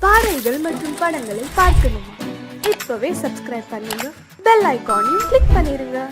பாடல்கள் மற்றும் படங்களை பார்க்கணுமா? இப்பவே சப்ஸ்கிரைப் பண்ணுங்க, பெல் ஐகானையும் கிளிக் பண்ணிருங்க.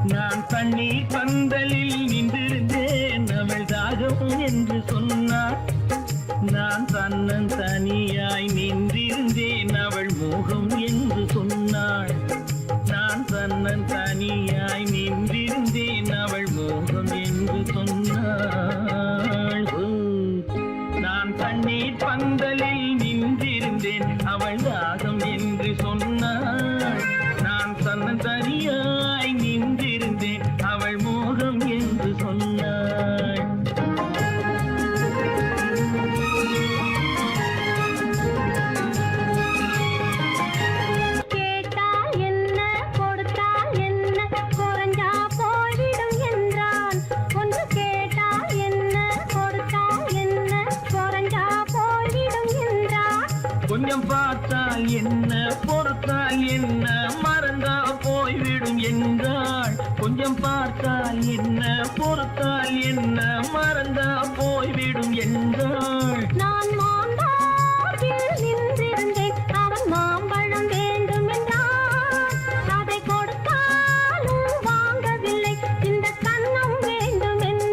நான் தண்ணீர் பந்தலில் நின்றிருந்தேன், அவள் தாகம் என்று சொன்னாள். நான் தன்னன் தனியாய் நின்றிருந்தேன், அவள் மோகம் என்று சொன்னாள். நான் தன்னன் தனியாய் நின்றிருந்தேன், அவள் மோகம் என்று சொன்னாள். நான் தண்ணீர் பந்தலில் நின்றிருந்தேன், அவள் தாகம் என்று சொன்னாள். நான் தன்னன் தனியாய் நின்றிருந்தேன், அவள் மோகம் என்று சொன்னாள். கேட்டால் என்ன, கொடுத்தால் என்ன, குறைஞ்சா போய்விடும் என்றான். ஒன்று கேட்டால் என்ன, கொடுத்தால் என்ன, குறைஞ்சா போய்விடும் என்றான். கொஞ்சம் பார்த்தால் என்ன, பொறுத்தால் என்ன, மறந்தா போய்விடும் என்றாள். கொஞ்சம் பார்த்தால் என்ன, பொறுத்தால் என்ன, மறந்தா போய்விடும் என்றாள். நான் மாந்தாப்பில் நின்றிருந்தேன், அவன் மாம்பழம் வேண்டும் என்றான். அதை கொடுத்தாலும் வாங்கவில்லை, இந்த கன்னம் வேண்டும் என்றான்.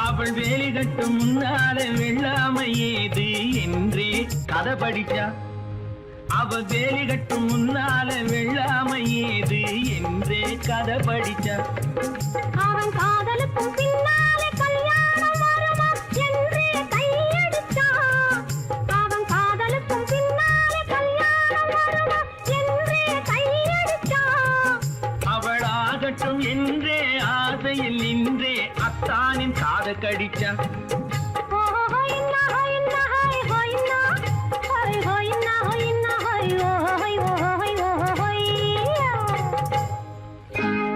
அவள் வேலி கட்டும் முன்னாலே வெள்ளாமை ஏது என்றே கதை படிச்சா. அவள் வேலி கட்டும் முன்னாலே வெள்ளாமை ஏது என்றே கதை படிச்சா. அவன் காதலுக்கும் பின்னாலே கல்யாணம் வருமா என்றே கையடிச்சா. அவன் காதலுக்கும் பின்னாலே கல்யாணம் வருமா என்றே கையடிச்சா. அவள் ஆகட்டும் என்றே ஆசையில் நின்றே அத்தானின் காத கடிச்சா.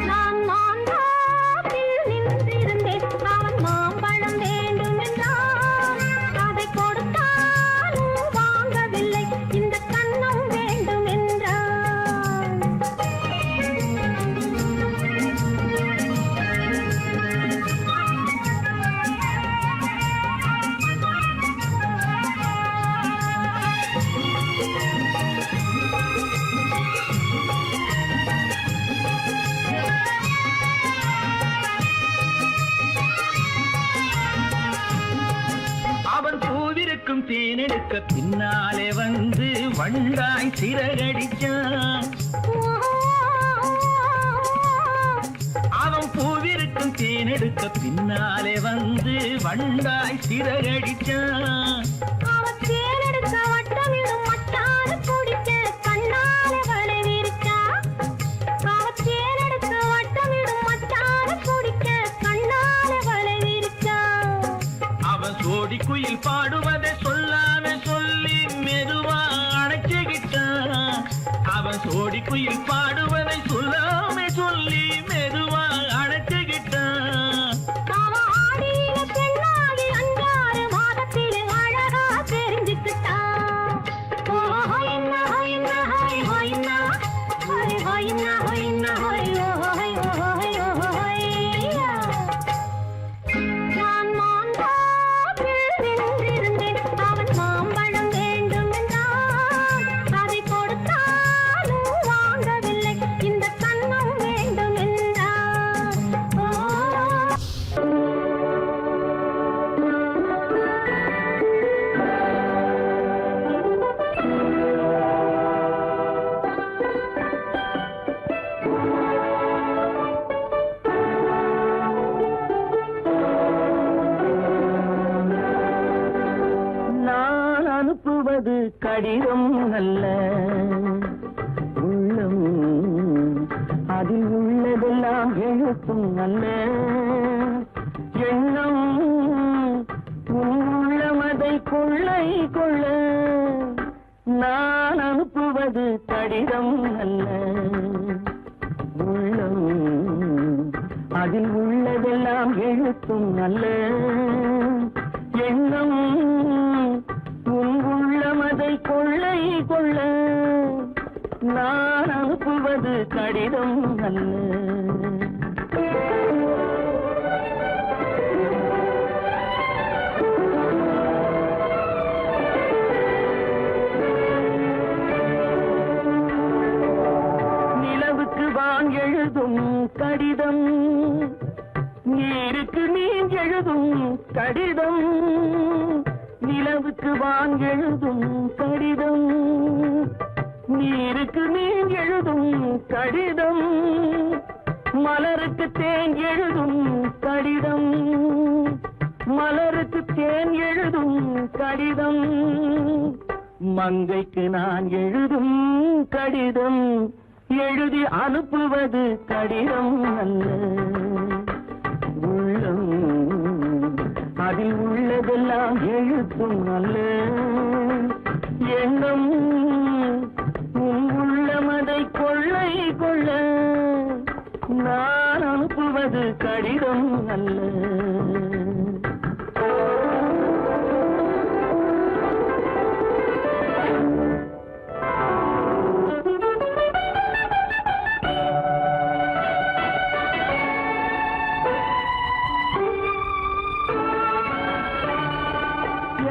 நான் மாந்தாப்பில் நின்றிருந்தேன், அவன் மாம்பழம் வேண்டும் என்றான். அதை கொடுத்தாலும் வாங்கவில்லை, இந்த கன்னம் வேண்டும் என்றான். அவன் பூவிருக்கும் தேனெடுக்க பின்னாலே வந்து வண்டாய் சிறகடிச்சான். அவன் பூவிருக்கும் தேனெடுக்க பின்னாலே வந்து வண்டாய் சிறகடிச்சான். அவன் தேனெடுக்க வட்டமிடும் மட்டாறு குடிக்க கண்ணாலே வளை விரிச்சா. அவன் தேனெடுக்க வட்டமிடும் மட்டாறு குடிக்க கண்ணாலே வளை விரிச்சா. அவன் சோடி குயில் குயில் பாடுவதை சொல்லாம சொல்லி மெதுவா அணைச்சுக்கிட்டான். அவன் சோடி குயில் பாடுவதை சொல்லாம சொல்லி மெதுவா அணைச்சுக்கிட்டான். அவன் ஆடியில பெண்ணாகி 5-6 மாதத்திலே அழகா தெரிஞ்சுக்கிட்டான். ஓ ஹொய்னா ஹொய்னா ஹொய் ஹொய்னா ஹொய் ஹொய்னா ஹொய்னா ஹொய் ஓ ஹொய் ஓ ஹொய் ஓ ஹொய்யா. நான் மாந்தாப்பில் நின்றிருந்தேன். அவன் மாம்பழம் வேண்டும் என்றான். அதை கொடுத்தாலும் வாங்கவில்லை. இந்த கன்னம் வேண்டும் என்றான். ஓ நான் அனுப்புவது கடிதம் அல்ல, உள்ளம் அதில் உள்ளதெல்லாம் எழுத்தும் அல்ல. எண்ணம் உன் உள்ளமதை கொள்ளை கொள்ள. நான் அனுப்புவது கடிதம் அல்ல, உள்ளம் அதில் உள்ளதெல்லாம் எழுத்தும் அல்ல. எண்ணம் உன் உள்ளமதை கொள்ளை கொள்ள. நான் அனுப்புவது கடிதம் அல்ல. நிலவுக்கு வான் எழுதும் கடிதம், நீருக்கு நீர் எழுதும் கடிதம். நிலவுக்கு வான் எழுதும் கடிதம், நீருக்கு நீர் எழுதும் கடிதம். மலருக்கு தேன் எழுதும் கடிதம், மலருக்கு தேன் எழுதும் கடிதம். மங்கைக்கு நான் எழுதும் கடிதம், எழுதி அனுப்புவது கடிதம் அல்ல. உள்ளம் அதில் உள்ளதெல்லாம் எழுத்தும் அல்ல. எண்ணம் உன் உள்ளமதை கொள்ளை கொள்ள. நான் அனுப்புவது கடிதம் அல்ல.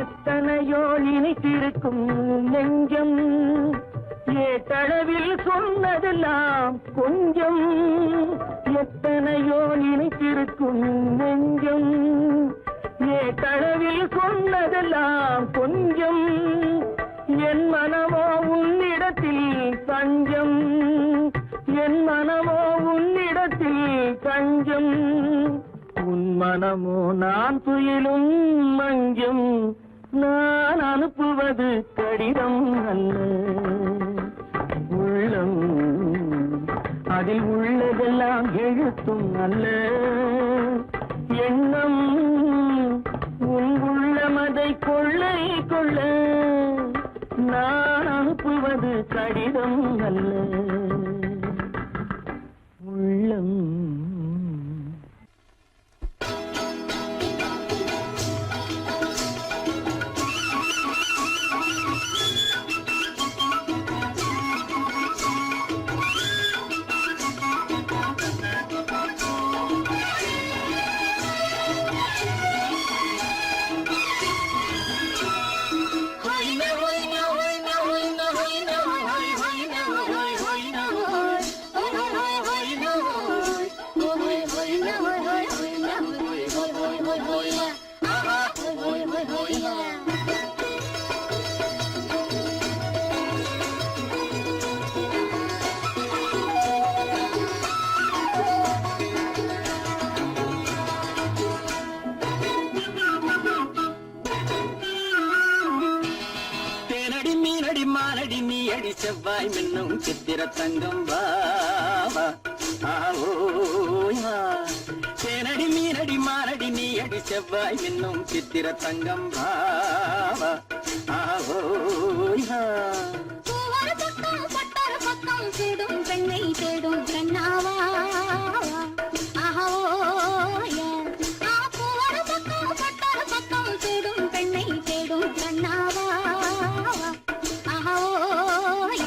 எத்தனையோ இனித்திருக்கும் நெஞ்சம், ஏட்டளவில் சொன்னதெல்லாம் கொஞ்சம். எத்தனையோ இனித்திருக்கும் நெஞ்சம், ஏட்டளவில் சொன்னதெல்லாம் கொஞ்சம். என் மனமோ உன்னிடத்தில் தஞ்சம், என் மனமோ உன்னிடத்தில் தஞ்சம். உன் மனமோ நான் துயிலும் மஞ்சம். நான் அனுப்புவது கடிதம் அல்ல, உள்ளம் அதில் உள்ளதெல்லாம் எழுத்தும் அல்ல. எண்ணம் உன் உள்ளமதை கொள்ளை கொள்ள. நான் அனுப்புவது கடிதம் அல்ல, உள்ளம். மானடி நீ அடி செவ்வாய் மின்னும் சித்திர தங்கம் வாவா. தேனடி மீனடி மானடி நீ அடி அடி செவ்வாய் மின்னும் சித்திர தங்கம் பாவா ஆவோயா பூவொரு பக்கம் பட்டொரு பக்கம் தேடும் பெண்ணை தேடும் கண்ணாவா ஆஹோய பூவொரு பக்கம் பட்டொரு பக்கம் தேடும் பெண்ணை தேடும் கண்ணாவா ஆஹோய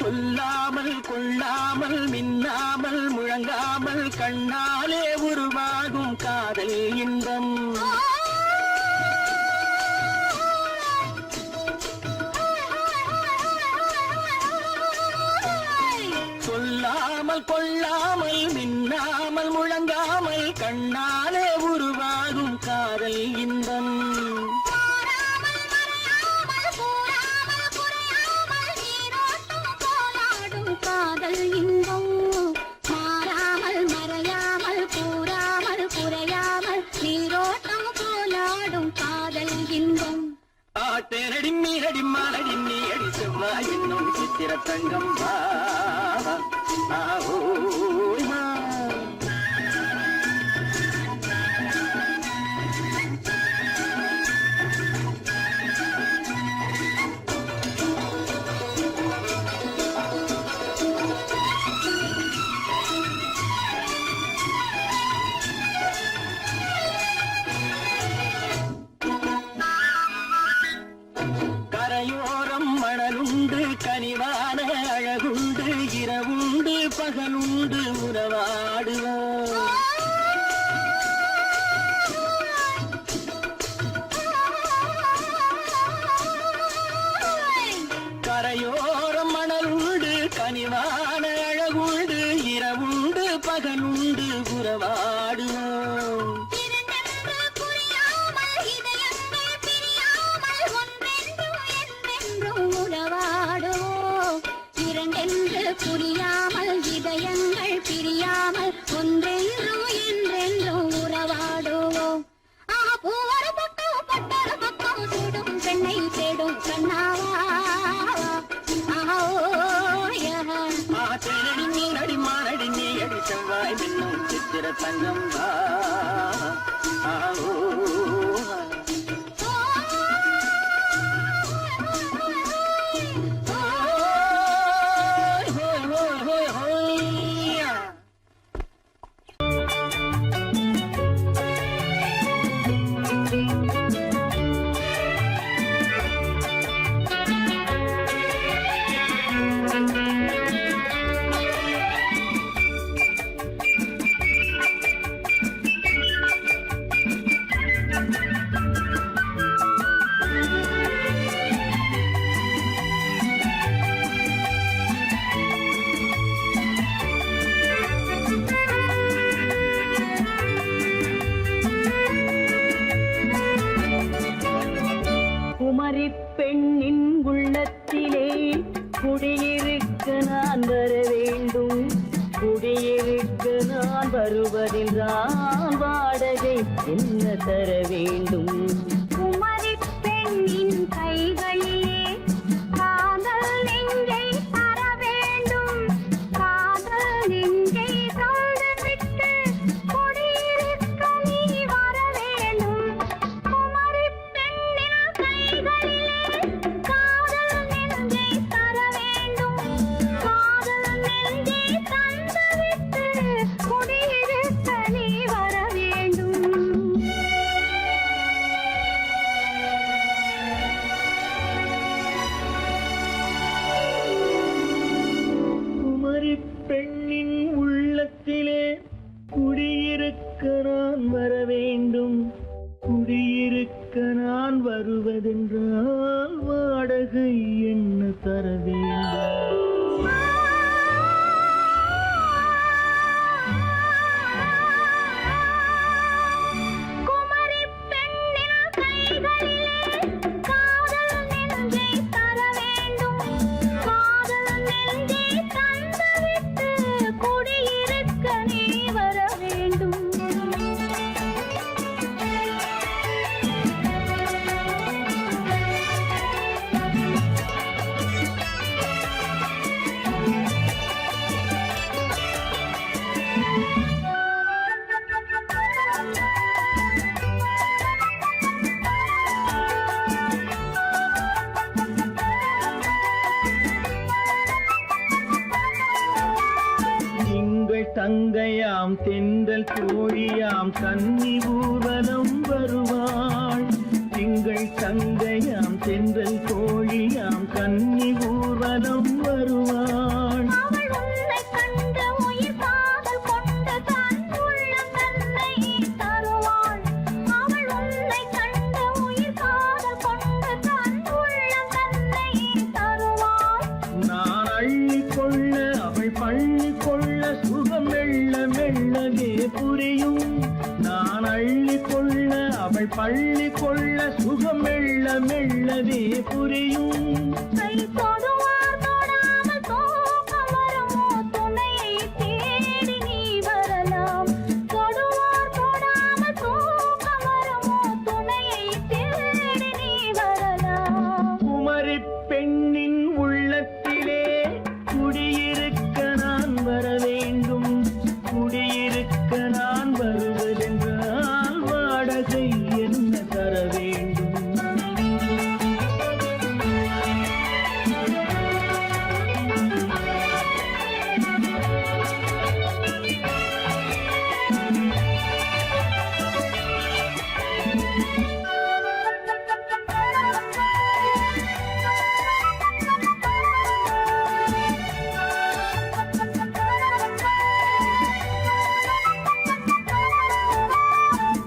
சொல்லாமல் கொள்ளாமல் மின்னாமல் முழங்காமல் கண்ணாலே உருவாகும் காதல் இன்பம் சொல்லாமல் கொள்ளாமல் மின்னாமல் முழங்காமல் கண்ணாலே உருவாகும் காதல் இன்பம் காதல் இன்பம் மாறாமல் மறையாமல் கூறாமல் குறையாமல் நீரோட்டம் போலாடும் காதல் இன்பம் ஆட்டேனடி மீனடி மானடி நீ அடி செவ்வாய் என்னும் சித்திர தங்கம் பாவா ஆவோயா கரையோரம் மணலுண்டு கனிவான அழகுண்டு இரவுண்டு பகலுண்டு உறவாடுவோம் கரையோரம் மணலுண்டு கனிவான அழகுண்டு இரவுண்டு பகலுண்டு உறவாடுவோம் புரியாமல் இதயங்கள் பிரியாமல் ஒன்றென்றும் என்றென்றும் உறவாடுவோம் பூவொரு பக்கம் பட்டொரு பக்கம் தேடும் பெண்ணை தேடும் கண்ணாவா ஆட்டேனடி மீனடி மானடி நீ அடி செவ்வாய் மின்னும் சித்திர தங்கம் ஆவோயா பெண்ணின் உள்ளத்திலே குடியிருக்க நான் வர வேண்டும், குடியிருக்க நான் வருவதென்றால் வாடகை என்ன தர வேண்டும்? குமரி பெண்ணின் கைகளிலே காதல் நெஞ்சை தர வேண்டும், காதல் நெஞ்சை தந்துவிட்டு குடியிருக்க நீ வர வேண்டும். குமரி பெண்ணின் கைகளிலே காதல் நெஞ்சை தர வேண்டும், காதல் நெஞ்சை தந்துவிட்டு குடியிருக்க நீ வர வேண்டும். குமரி பெண்ணின் உள்ளத்திலே குடியிருக்க நான் வர வேண்டும், குடியிருக்க நான் வருவதென்றால் வாடகை என்ன தர வேண்டும்? குமரி பெண்ணின் கைகளிலே காதல் நெஞ்சை தர வேண்டும், காதல் தங்கையாம் தென்றல் தோழியாம் கன்னி ஊர்வலம் வருவாள். திங்கள் தங்கையாம் தென்றல் தோழியாம் கன்னி ஊர்வலம் வருவாள். அவள் உன்னை கண்டு உயிர் காதல் கொண்டு தன் உள்ளம் தன்னை தருவாள். அவள் உன்னை கண்டு உயிர் காதல் கொண்டு தன் உள்ளம் தன்னை தருவாள். நான் அள்ளி கொள்ள அவள் பள்ளி கொள்ள சுகம் மெல்ல மெல்லவே புரியும். நான் அள்ளி கொள்ள அவள் பள்ளி கொள்ள சுகம் மெல்ல மெல்லவே புரியும். கை தொடுவார் தொடாமல் தூக்கம் வருமோ துணையை தேடி நீ வரலாம். தொடுவார் தொடாமல் தூக்கம் வருமோ துணையை தேடி நீ வரலாம். குமரி பெண்ணின் உள்ளத்திலே குடியிருக்க நான் வர வேண்டும். குடியிருக்க நான் வருவதென்றால் வாடகை என்ன தர வேண்டும்?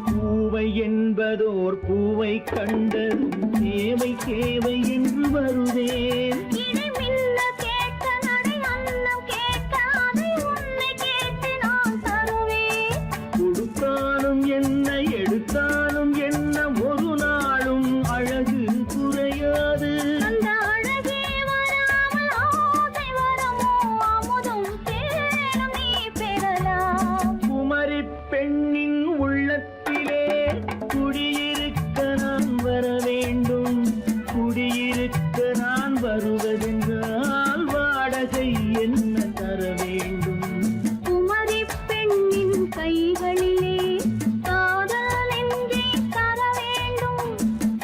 பூவை என்பதோர் பூவை கண்டதும் தேவை தேவை என்று வருவேன். இடி மின்ன கேட்க நடை அன்னம் கேட்க அதை உன்னை கேட்டு நான் தருவேன். கொடுத்தாலும் என்ன எடுத்தாலும் என்ன ஒரு நாளும் அழகு குறையாது. அந்த அழகே வராமல் ஆசை வரமோ அமுதும் தேனும் நீ பெறலாம். குமரி பெண்ணின் உள்ளத்திலே குடியிருக்க நான் வர வேண்டும். குடியிருக்க நான் வருவதென்றால் வாடகை என்ன தர வேண்டும்? குமரி பெண்ணின் கைகளிலே காதல் நெஞ்சை தர வேண்டும்.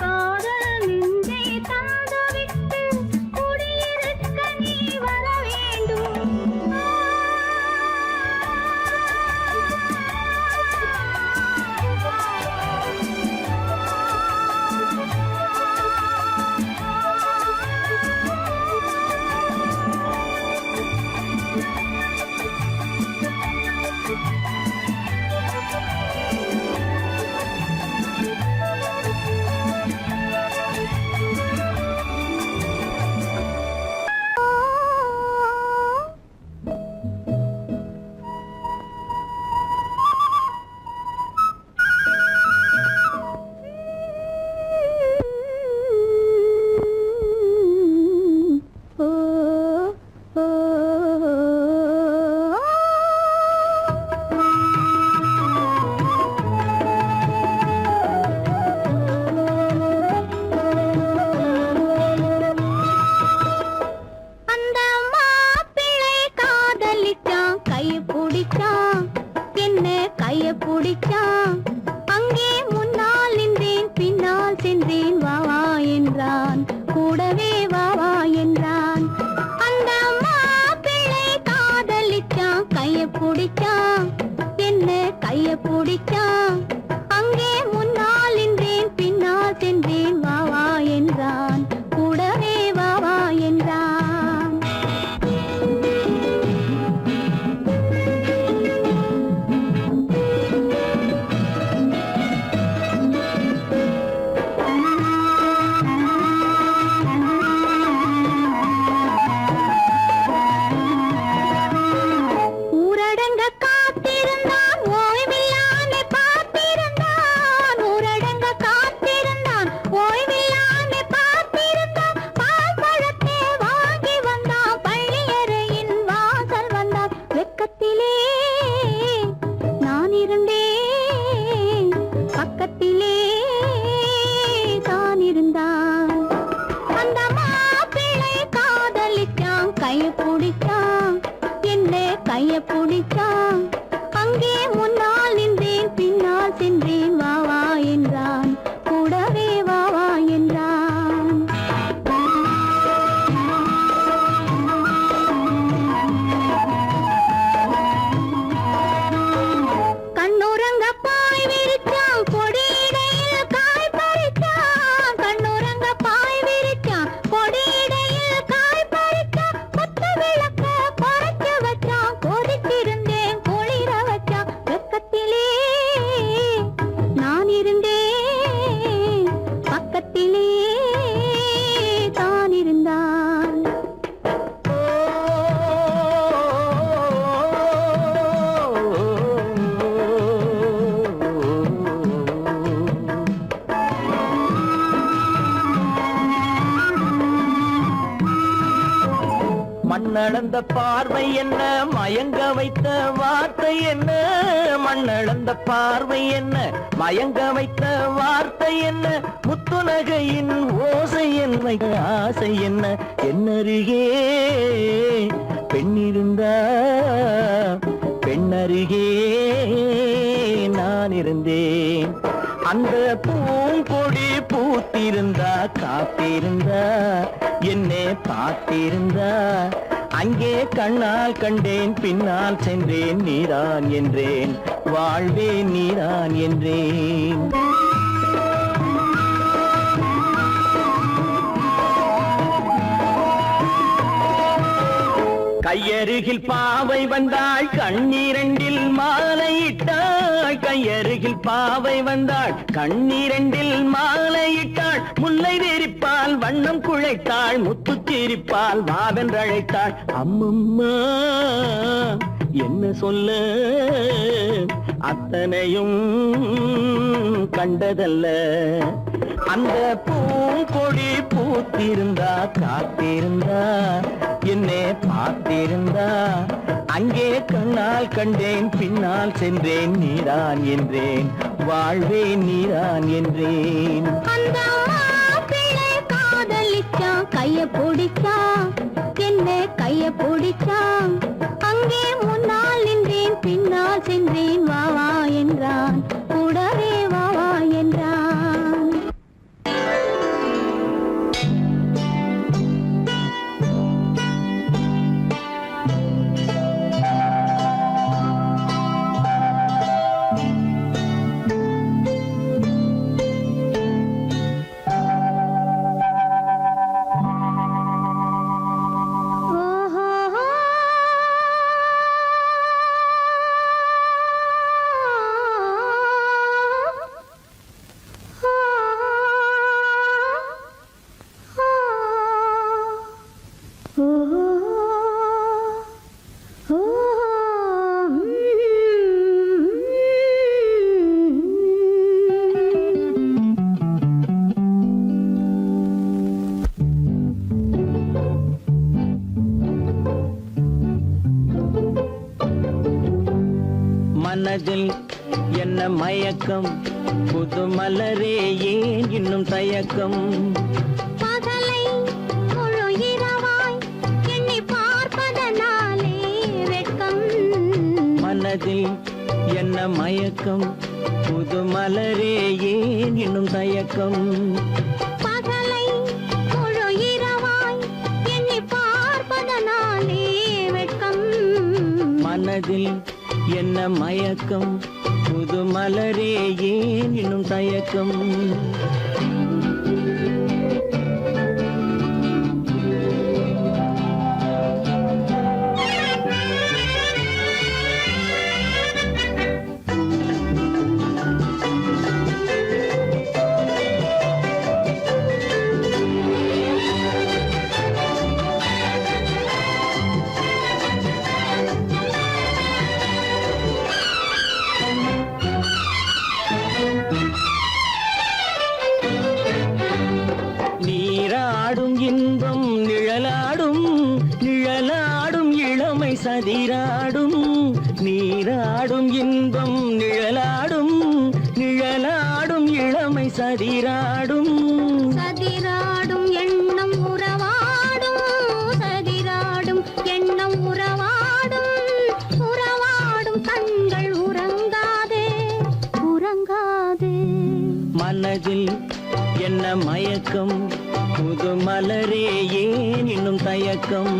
காதல் நெஞ்சை தந்துவிட்டு குடியிருக்க நீ வர வேண்டும். அந்த மாப்பிள்ளை காதலிச்சான் கைய பிடிச்சான் என்ன கைய பிடிச்சான். அங்கே முன்னால் நின்றேன் பின்னால் சென்றேன் வா வா என்றான் கூடவே வா வா என்றான். அந்த மாப்பிள்ளை காதலிச்சான் கைய பிடிச்சான் என்ன கைய பிடிச்சான். அங்கே முன்னால் நின்றேன் பின்னால் சென்றேன் வா வா என்றான் கூடவே வா வா என்றான். ஊரடங்க காத்திருந்தான் ஓய்வில்லாமே பார்த்திருந்தான். ஊரடங்க காத்திருந்தான் ஓய்வில்லாமே பார்த்திருந்தான். பால் பழத்தை வாங்கி வந்தான் பள்ளியறையின் வாசல் வந்தான். வெக்கத்திலே நான் இருந்தேன் பக்கத்திலே தான் இருந்தான். அந்த மாப்பிள்ளை காதலிச்சான் கைய பிடிச்சான் என்ன கைய பிடிச்சான். அங்கே முன்னால் நின்றேன் பின்னால் சென்றேன் வா வா என்றான் கூடவே வா வா என்றான். மண்ணளந்த பார்வை என்ன, மயங்க வைத்த வார்த்தை என்ன, மண்ணளந்த பார்வை என்ன, மயங்க வைத்த வார்த்தை என்ன, முத்துநகையின் ஓசை என்ன, ஆசை என்ன, என்னருகே பெண்ணிருந்தா பெண்ணருகே நான் இருந்தேன். அந்த பூங்கொடி பூத்திருந்தா காத்திருந்தா என்னை பார்த்திருந்தா அங்கே கண்ணால் கண்டேன் பின்னால் சென்றேன் நீதான் என்றேன் வாழ்வே நீதான் என்றேன். கையருகில் பாவை வந்தாள் கண்ணீரண்டில் மாலையிட்டாள், கையருகில் பாவை வந்தாள் கண்ணீரண்டில் மாலையிட்டாள், முல்லை வெறிப்பால் வண்ணம் குழைத்தாள், முத்து சிரிப்பால் வாவென்றழைத்தாள். அம்மம்மா என்ன சொல்ல அத்தனையும் கண்டதல்ல, அந்த பூங்கொடி பூத்திருந்தா காத்திருந்தா என்னை பார்த்திருந்தா அங்கே கண்ணால் கண்டேன் பின்னால் சென்றேன் நீதான் என்றேன் வாழ்வே நீதான் என்றேன். அந்த மாப்பிள்ளை காதலிச்சான் கைய பிடிச்சான், என்ன கைய பிடிச்சான், அங்கே முன்னால் நின்றேன் பின்னால் சென்றேன் வா வா என்றான், கூடவே வா வா என்றான். மனதில் என்ன மயக்கம், புது மலரே ஏன் இன்னும் தயக்கம், பகலை முழு இரவாய் எண்ணி பார்ப்பதனாலே வெட்கம். மனதில் என்ன மயக்கம், புது மலரே ஏன் இன்னும் தயக்கம், பகலை முழு இரவாய் எண்ணி பார்ப்பதனாலே வெட்கம். மனதில் என்ன மயக்கம், புது மலரே ஏன் இன்னும் தயக்கம். நீராடும் இன்பம் நிழலாடும், நிழலாடும் இளமை சதிராடும், நீராடும் இன்பம் நிழலாடும், நிழலாடும் இளமை சதிராடும், சதிராடும் எண்ணம் உறவாடும், சதிராடும் எண்ணம் உறவாடும், உறவாடும் கண்கள் உறங்காதே உறங்காதே. மனதில் என்ன மயக்கம், புது மலரே ஏன் இன்னும் தயக்கம்.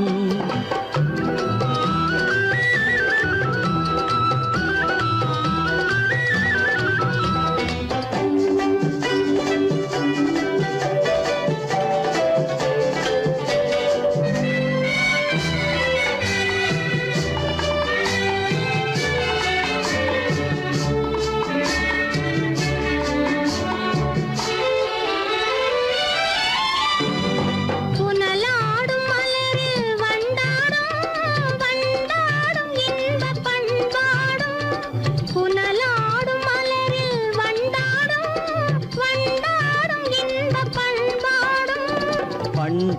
புனலாடும் மலரில் வண்டாடும்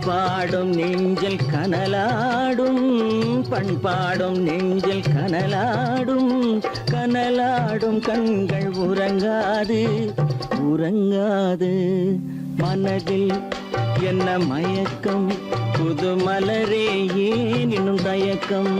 பண்பாடும் நெஞ்சில் கனலாடும், பண்பாடும் நெஞ்சில் கனலாடும், கனலாடும் கண்கள் உறங்காது, உறங்காது. மனதில் என்ன மயக்கம், புது மலரே ஏன் இன்னும் தயக்கம்?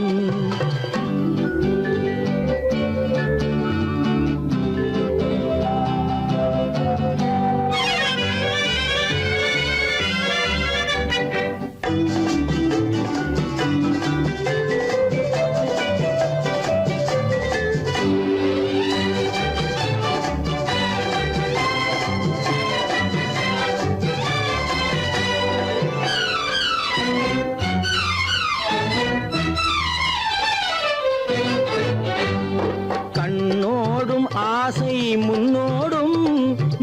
கண்ணோடும் ஆசை முன்னோடும்,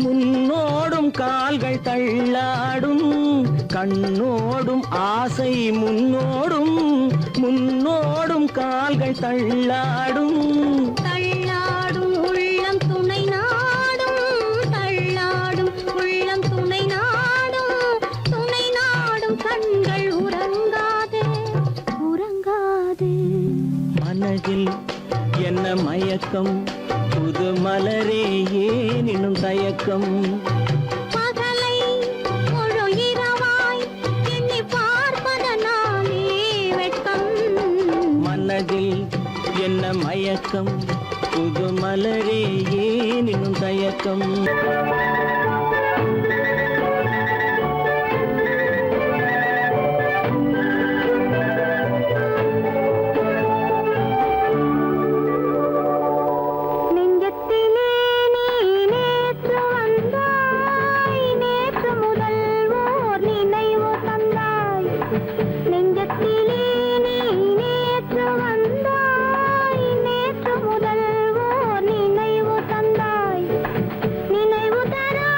முன்னோடும் கால்கள் தள்ளாடும். கண்ணோடும் ஆசை முன்னோடும், முன்னோடும் கால்கள் தள்ளாடும். தள்ளாடும் உள்ளம் துணை நாடும், தள்ளாடும் உள்ளம் துணை நாடும், துணை நாடும் கண்கள் உறங்காது, உறங்காது. மனதில் என்ன மயக்கம், புது மலரே ஏன் இன்னும் தயக்கம்? பகலை முழு இரவாய் எண்ணி பார்ப்பதனாலே வெட்கம். மனதில் என்ன மயக்கம், புது மலரே ஏன் இன்னும் தயக்கம்? நெஞ்சத்திலே நீ நேற்று வந்தாய், நேற்று முதல் ஓர் நினைவு தந்தாய். நெஞ்சத்திலே நீ நேற்று வந்தாய், நேற்று முதல் ஓர் நினைவு தந்தாய். நினைவு தரா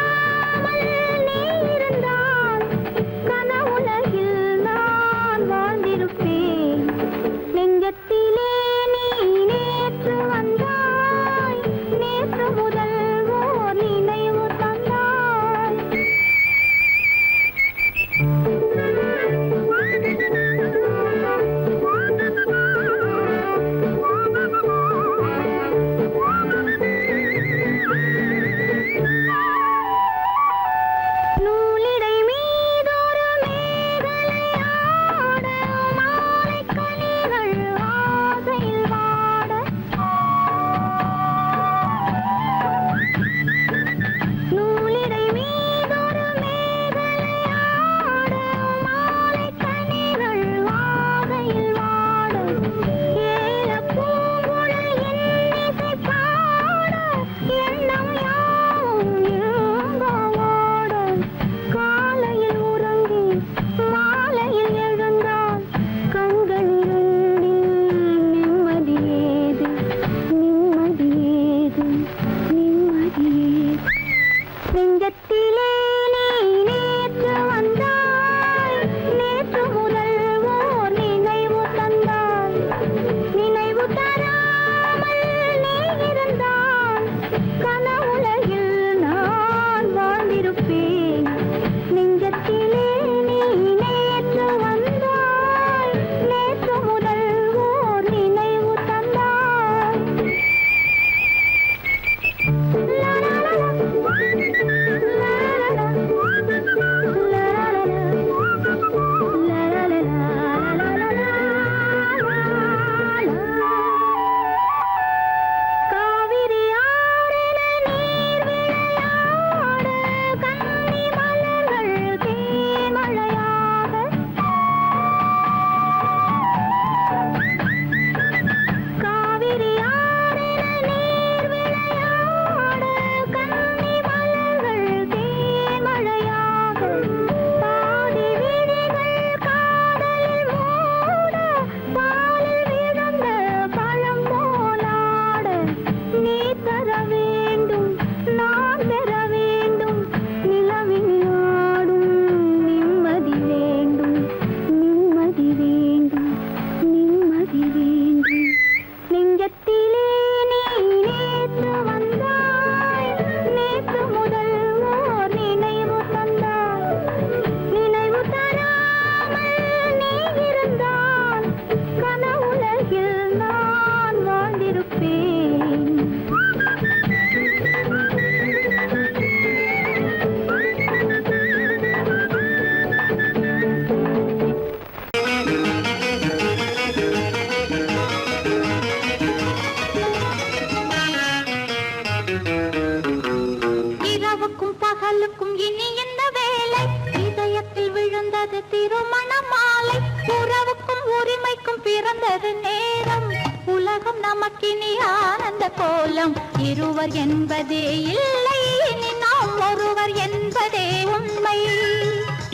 நமக்கினி ஆனந்த கோலம் இருவர் என்பதே இல்லை இனி நாம் ஒருவர் என்பதே உண்மை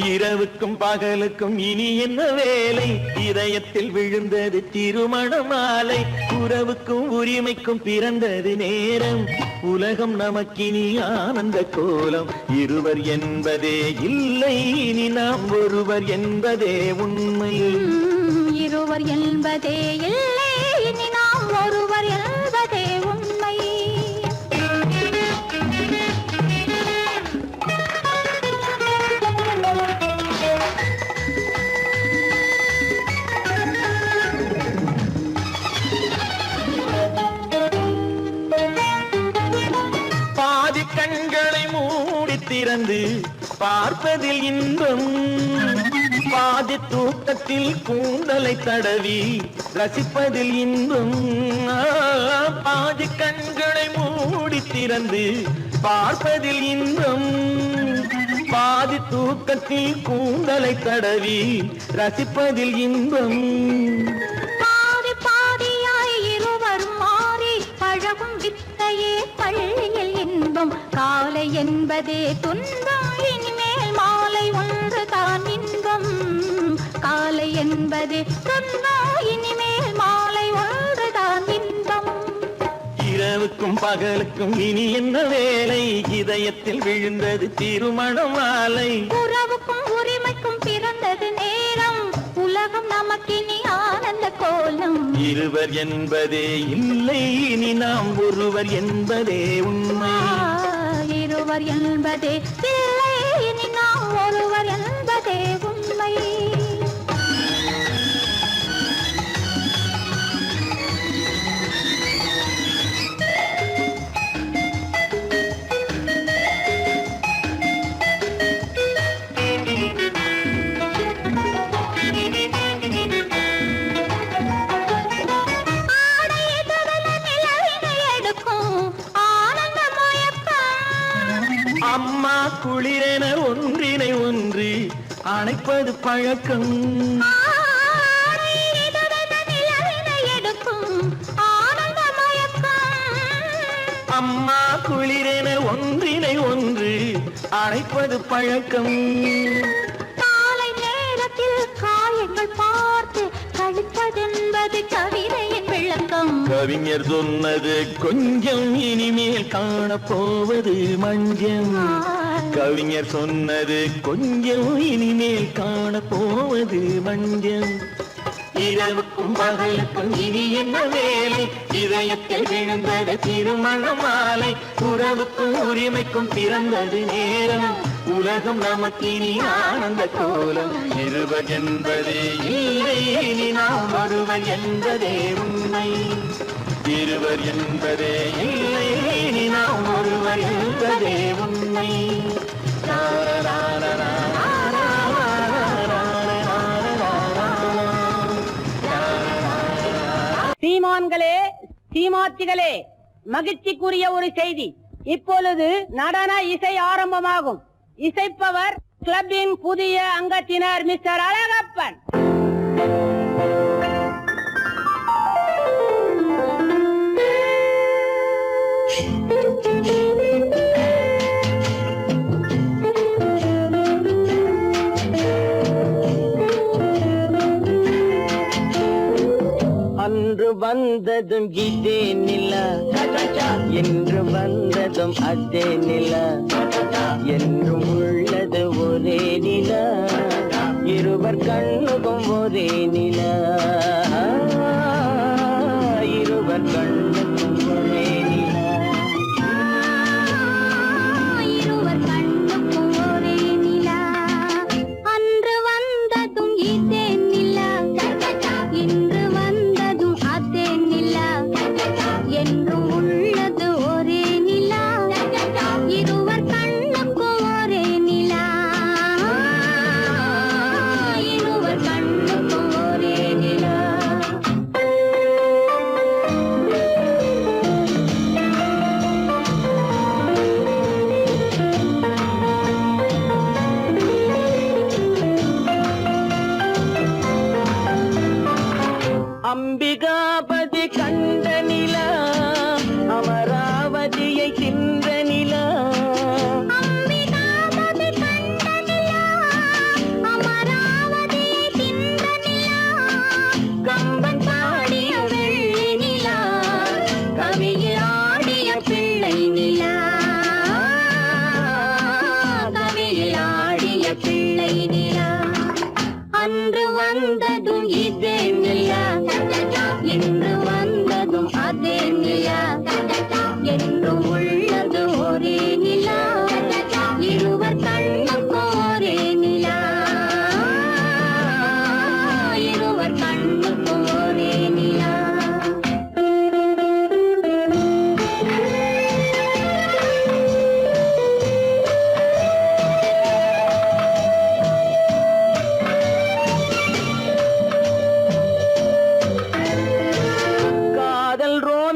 இரவுக்கும் பகலுக்கும் இனி என்ன வேலை இதயத்தில் விழுந்தது திருமண மாலை உறவுக்கும் உரிமைக்கும் பிறந்தது நேரம் உலகம் நமக்கினி ஆனந்த கோலம் இருவர் என்பதே இல்லை இனி நாம் ஒருவர் என்பதே உண்மை இருவர் என்பதே இல்லை இனி நாம் ஒருவர் என்பதே உண்மை பாதி கண்களை மூடி திறந்து பார்ப்பதில் இன்பம் பாதி தூக்கத்தில் கூந்தலை தடவி ரசிப்பதில் இன்பம் பாதி கண்களை மூடி திறந்து பார்ப்பதில் இன்பம் பாதி தூக்கத்தில் கூந்தலை தடவி ரசிப்பதில் இன்பம் பாதி பாதியாய் இருவர் மாறி பழகும் வித்தையே பள்ளியில் இன்பம் காலை என்பதே துன்பம் இனிமேல் மாலை ஒன்று தான் இன்பம் காலை என்பதே துன்பம் இனிமேல் மாலை ஒன்று தான் இன்பம் இரவுக்கும் பகலுக்கும் இனி என்ன வேலை இதயத்தில் விழுந்தது திருமண மாலை உறவுக்கும் உரிமைக்கும் பிறந்தது நேரம் உலகம் நமக்கினி ஆனந்த கோலம் இருவர் என்பதே இல்லை இனி நாம் ஒருவர் என்பதே உண்மை இருவர் என்பதே இல்லை இனி நாம் ஒருவர் என்பதே உண்மை அம்மா குளிரென ஒன்றினை ஒன்று அணைப்பது பழக்கம் அம்மா குளிரென ஒன்றினை ஒன்று அணைப்பது பழக்கம் காலை நேரத்தில் காயங்கள் பார்த்து கழிப்பதென்பது கவிதையின் விளக்கம் கவிஞர் சொன்னது கொஞ்சம் இனிமேல் காணப்போவது மஞ்சம் கவிஞர் சொன்னது கொஞ்சம் இனிமேல் காணப்போவது மஞ்சம் இரவுக்கும் பகலுக்கும் இனி என்ன வேலை இதயத்தில் விழுந்தது திருமண மாலை உறவுக்கும் உரிமைக்கும் பிறந்தது நேரம் உலகம் நமக்கினி ஆனந்த கோலம் இருவர் என்பதே இல்லை இனி நாம் ஒருவர் என்பதே உண்மை இருவர் என்பதே இல்லை இனி நாம் ஒருவர் என்பதே உண்மை சீமான்களே சீமாத்திகளே மகிழ்ச்சிக்குரிய ஒரு செய்தி இப்பொழுது நடன இசை ஆரம்பமாகும் இசைப்பவர் கிளப்பின் புதிய அங்கத்தினர் மிஸ்டர் அழகப்பன் அன்று வந்ததும் இதே நிலா என்று வந்ததும் அதே நிலா என்றும் உள்ளது ஒரே நிலா இருவர் கண்ணுக்கும் ஒரே நிலா இருவர் கண்ணுக்கும் ஒரே நிலா இருவர் கண்ணுக்கும் ஒரே நிலா அன்று வந்ததும் இதே நிலா இன்று வந்ததும் அதே நிலா என்றும் உள்ளது ஒரே நிலா இருவர் கண்ணுக்கும் ஒரே நிலா இருவர் கண்ணுக்கும் ஒரே நிலா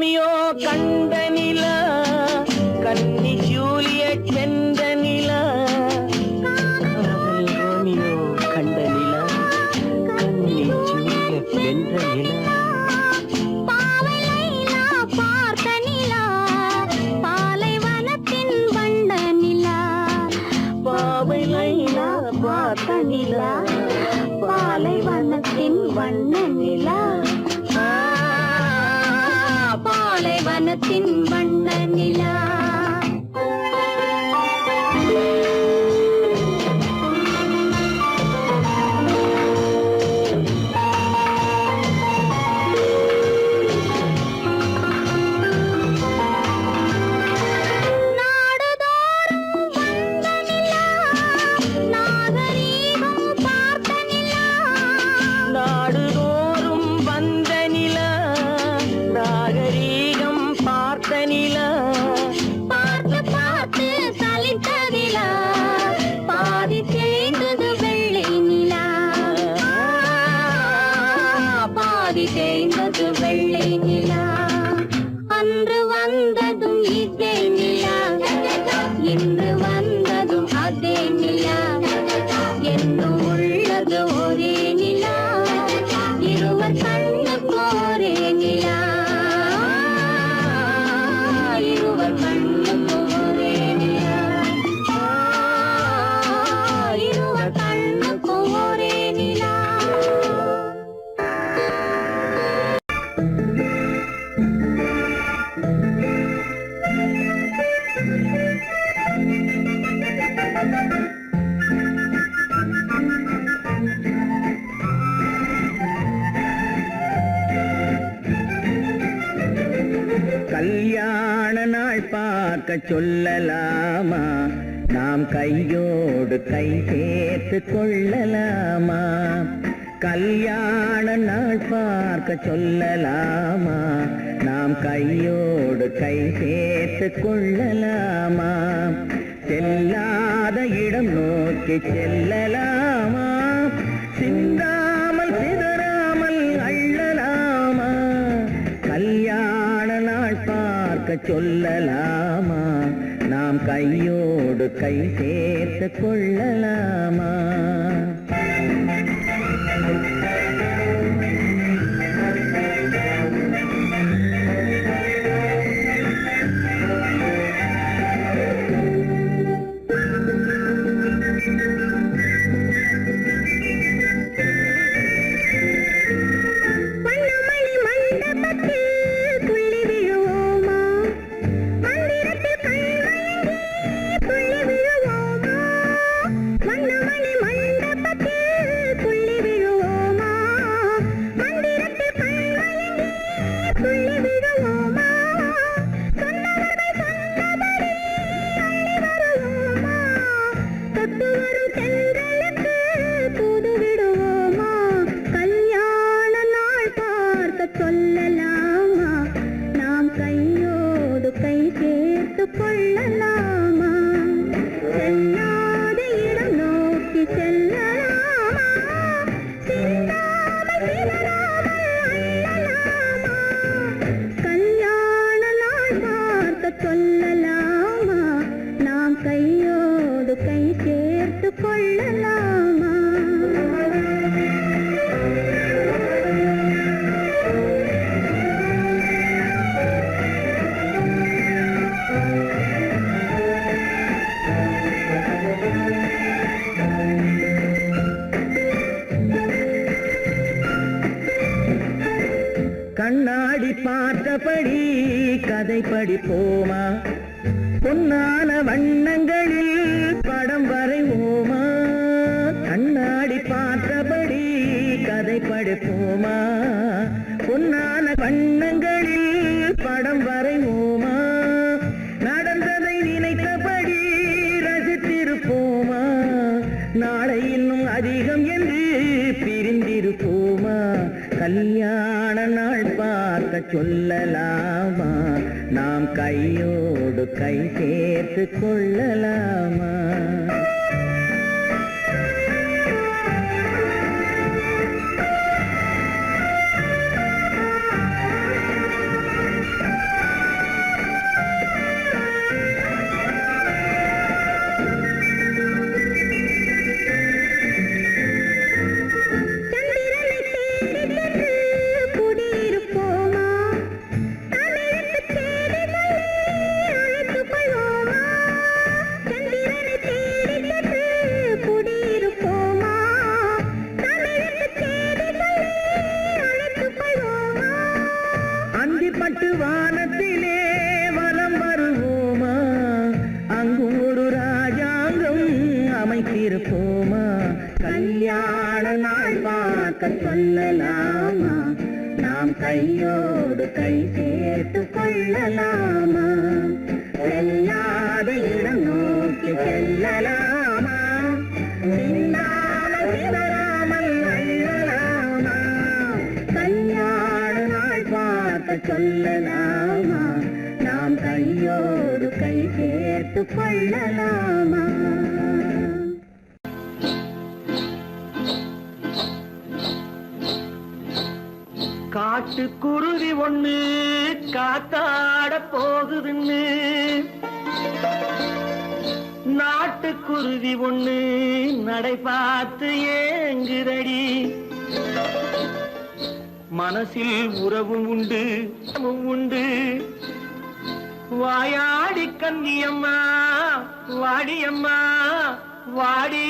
ரோமியோ கண்ட நிலா கன்னி ஜூலியட் வென்ற நிலா காதல் ரோமியோ கண்ட நிலா கன்னி ஜூலியட் வென்ற நிலா பாவை லைலா பார்த்த நிலா பாலைவனத்தின் வண்ண நிலா பாவை லைலா பார்த்த நிலா பாலைவனத்தின் வண்ண நிலா பாலைவனத்தின் வண்ண நிலா நாடுதோறும் வந்த நிலா நாகரீகம் பார்த்த நிலா பார்த்து பார்த்து சலித்ததிலா பாதி தேய்ந்தது வெள்ளை நிலா பாதி தேய்ந்தது வெள்ளை நிலா அன்று வந்ததும் இதே நிலா இன்று வந்ததும் அதே நிலா என்னும் உள்ளது ஒரே நிலா இருவர் கண்ணுக்கு ஒரே நிலா இருவர் கண்ணுக்கு ஒரே நிலா இருவர் கண்ணுக்கு ஒரே நிலா கல்யாண நாள் பார்க்க சொல்லலாமா நாம் கையோடு கை சேர்த்து கொள்ளலாமா கல்யாண நாள் பார்க்க சொல்லலாமா நாம் கையோடு கை சேர்த்து கொள்ளலாமா செல்லாத இடம் நோக்கி செல்லலாமா சிந்தாமல் சிதறாமல் அள்ளலாமா கல்யாண நாள் பார்க்க சொல்லலாமா நாம் கையோடு கை சேர்த்து கொள்ளலாமா வண்ணமணி மண்டபத்தில் துள்ளி விழுவோமா மந்திரத்தில் கண்மயங்கி துள்ளி விழுவோமா வண்ணமணி மண்டபத்தில் துள்ளி விழுவோமா மந்திரத்தில் கண்மயங்கி துள்ளி விழுவோமா சொன்னவர்கள் சொன்னபடி அள்ளி வருவோமா தொட்டு வரும் தென்றலுக்கு தூது விடுவோமா கல்யாண நாள் பார்க்க சொல்லலாமா நாம் கையோடு கை சேர்த்து கொள்ளலாமா செல்லாத இடம் நோக்கி செல்லலாமா சிந்தாமல் சிதறாமல் அள்ளலாமா கல்யாண நாள் பார்க்க சொல்லலாமா நாம் கையோடு கை சேர்த்து கொள்ளலாமா கண்ணாடி பார்த்தபடி கதை படிப்போமா பொன்னான வண்ணங்களில் படம் வரைவோமா கண்ணாடி பார்த்தபடி கதை படிப்போமா பொன்னான வண்ணங்களில் படம் வரைவோமா நடந்ததை நினைத்தபடி ரசித்திருப்போமா நாளை இன்னும் அதிகம் என்று பிரிந்திருப்போமா கல்யாண நாள் பார்க்க சொல்லலாமா நாம் கையோடு கை சேர்த்து கொள்ளலாமா பட்டு வானத்திலே வலம் வருவோமா அங்கும் ஒரு ராஜாங்கம் அமைத்திருப்போமா கல்யாண நாள் பார்க்க சொல்லலாமா நாம் கையோடு கை சேர்த்து கொள்ளலாமா செல்லாத இடம் நோக்கி செல்லலாமா சிந்தாமல் சிதறாமல் அள்ளலாமா கல்யாண நாள் பார்க்க சொல்லலாமா நாம் கையோடு கை சேர்த்து கொள்ளலாமா காட்டுக்குருவி ஒண்ணு காத்தாட போகுதுன்னு நாட்டுக்குருவி ஒண்ணு நடை பார்த்து ஏங்குதடி மனசில் உறவும் உண்டு உண்டு வாயாடி கன்னியம்மா வாடியம்மா வாடி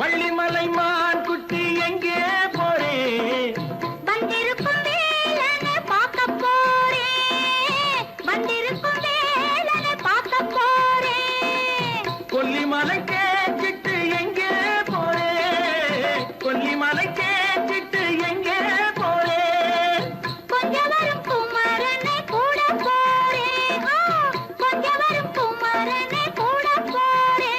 வள்ளிமலை மான் குட்டி எங்கே போறே வந்திருக்கும் வேலனை பார்க்க போறேன் வந்திருக்கும் வேலனை பார்க்க போறேன் கொல்லிமலை கேட்டுட்டு எங்கே போறே கொல்லிமலை கேட்டுட்டு எங்கே போறே கொஞ்சம் வரும் குமரனை கூட போறேன் கொஞ்சம் வரும் குமரனை கூட போறேன்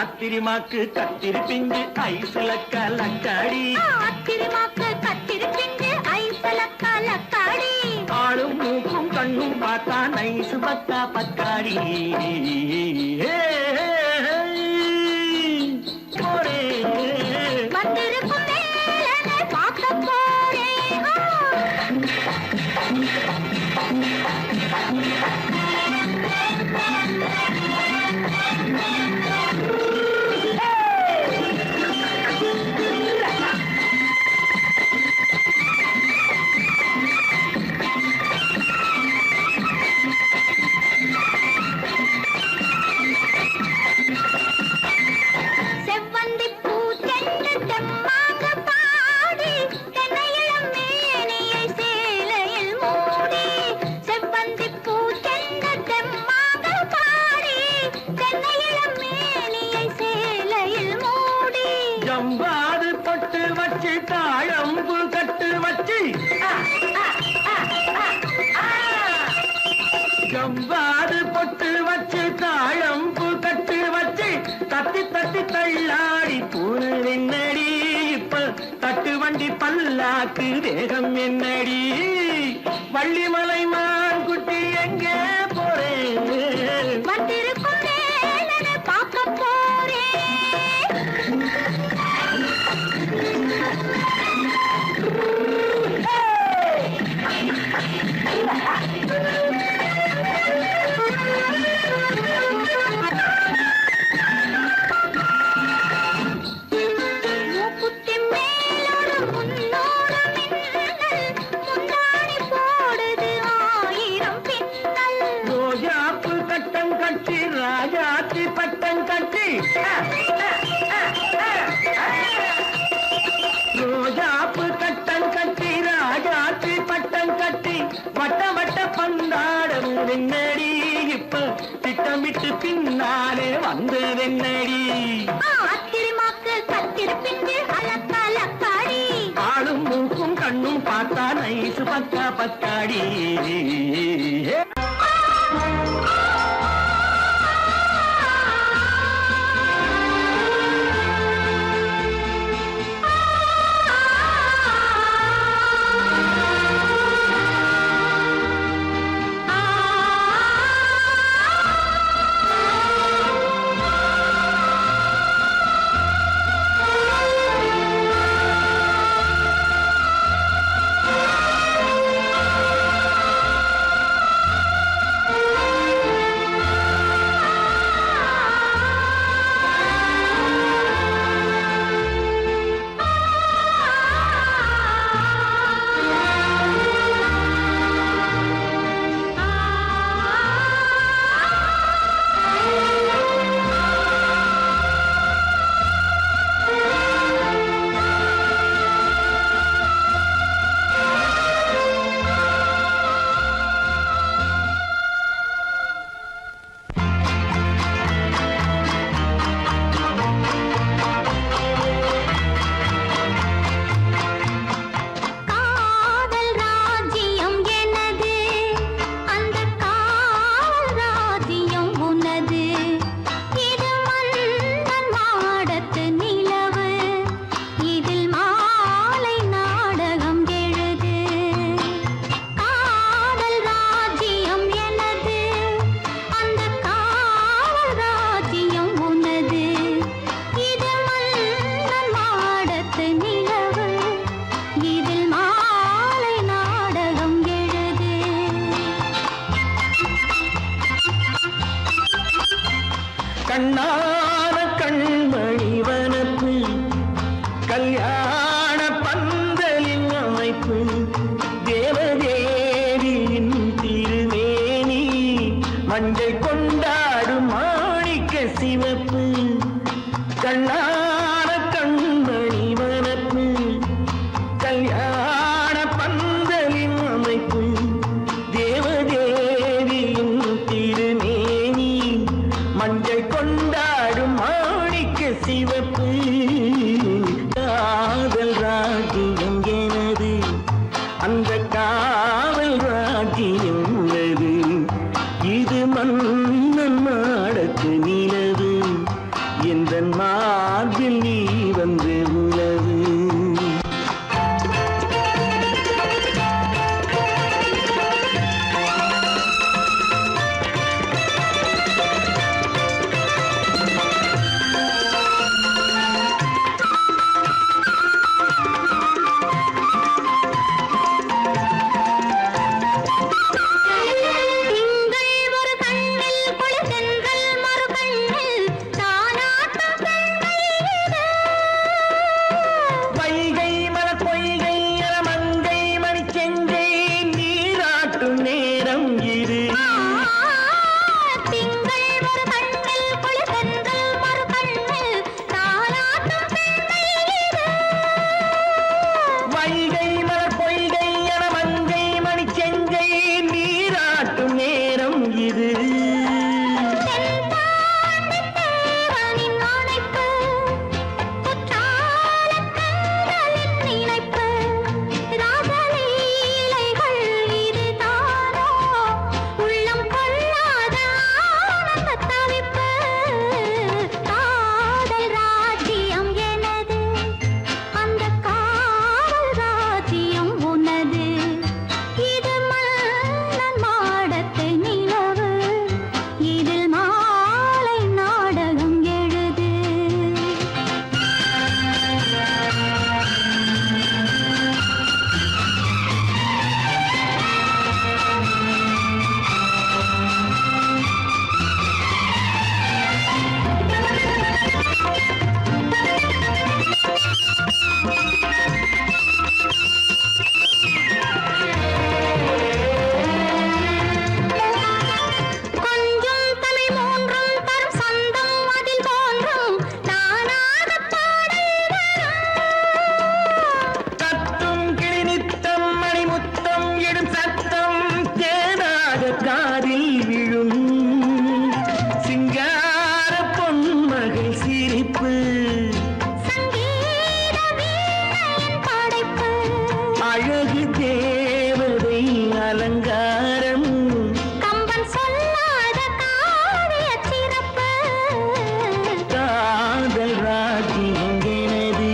அத்திரிமாக்கு கத்திரி பிஞ்சு ஐசுல கலக்காடி அத்திரிமாக்கு கத்திரி பிஞ்சு ஐசல கலக்காடி ஆளும் மூக்கும் கண்ணும் பார்த்தா நைசு பக்கா பக்காடி போறே வந்திருக்கும் வேலனை பார்க்க போறேன் செவ்வந்தி பூ தென்று தெம்மாக பாடி தென்னையிளம் மேனியை சேலையில் மூடி செவ்வந்தி பூ தென்று தெம்மாக பாடி தென்னையிளம் மேனியை சேலையில் மூடி ஜம்பாது பொட்டு வச்சு தாழம்பு கட்டு வச்சு ஜம்பாது பொட்டு வச்சு தாழம்பு கட்டு வச்சு தட்டி தட்டி தள்ளாடி பூனு என்னடி இப்ப தட்டு வண்டி பல்லாக்கு வேகம் என்னடி வள்ளிமலை மான் குட்டி எங்கே போறேன் வந்திருக்கும் வேலனை பார்க்க போறேன் மூக்குத்தி மேலோடு முன்னோடு மின்னல் முந்தாணி போடுது ஆயிரம் பின்னல் ரோஜாப்பு கட்டம் கட்டி ராஜாத்தி பட்டம் கட்டி ரோஜாப்பு கட்டம் கட்டி ராஜாத்தி பட்டம் கட்டி வட்ட வட்ட பந்தாடம் வெண்ணடி இப்ப திட்டமிட்டு பின்னாலே வந்ததென்னடி அத்திரிமாக்கு கத்திரி பிஞ்சு அலக்காடி ஆளும் மூக்கும் கண்ணும் பார்த்தா நைசு பக்கா பக்காடி கல்யாண பந்தலின் அமைப்பு தேவதேவியின் திருமேனி மஞ்சள் கொண்டாடும் மாணிக்க சிவப்பு கண்ணான கண்மணி வனப்பு கல்யாண பந்தலின் அமைப்பு தேவதேவியின் திருமேனி மஞ்சள் கொண்டாடும் மாணிக்க சிவப்பு காதல் ராஜ்யம் எனது அந்த காவல் ராஜ்யம் உள்ளது இது மன்னன் மாடத்து நிலவு எந்த மார்பில் நீ வந்து உலவு திங்கள் ஒரு கண்ணில் குளிர்தென்றல் மறு கண்ணில் தானாட்டம் பெண்கள் வைகை மலர் பொய்கை என மங்கை மணிச்செங்கை நீராட்டும் நேரம் இது திங்கள் ஒரு கண்ணில் குளிர்தென்றல் மறு கண்ணில் தானாட்டம் பெண்கள் வைகை மலர் பொய்கை என மங்கை மணிச்செங்கை நீராட்டும் நேரம் இது தேவனின் அணைப்பு குற்றாலக் கண்களின் நினைப்பு ராசலீலைகள் இதுதானோ உள்ளம் கொள்ளாத ஆனந்தத் தவிப்பு காதல் ராஜ்யம் எனது அந்த காவல் ராஜ்யம் உனது இது மன்னன் மாடத்து நிலவு இதில் மாலை நாடகம் எழுது கொஞ்சம் தமிழ் மூன்றும் தரும் சந்தம் அதில் தோன்றும் தானாகப் பாடல் வரும். தத்தும் கிளி நித்தம் மணிமுத்தம் இடும் சத்தம் தேனாக காதில் விழும் சிங்கார பொன்மகள் சிரிப்பு சங்கீத வீணையின் படைப்பு அழகு தேவதை அலங்காரம் கம்பன் சொல்லாத காவியச் சிறப்பு காதல் ராஜ்யம் எனது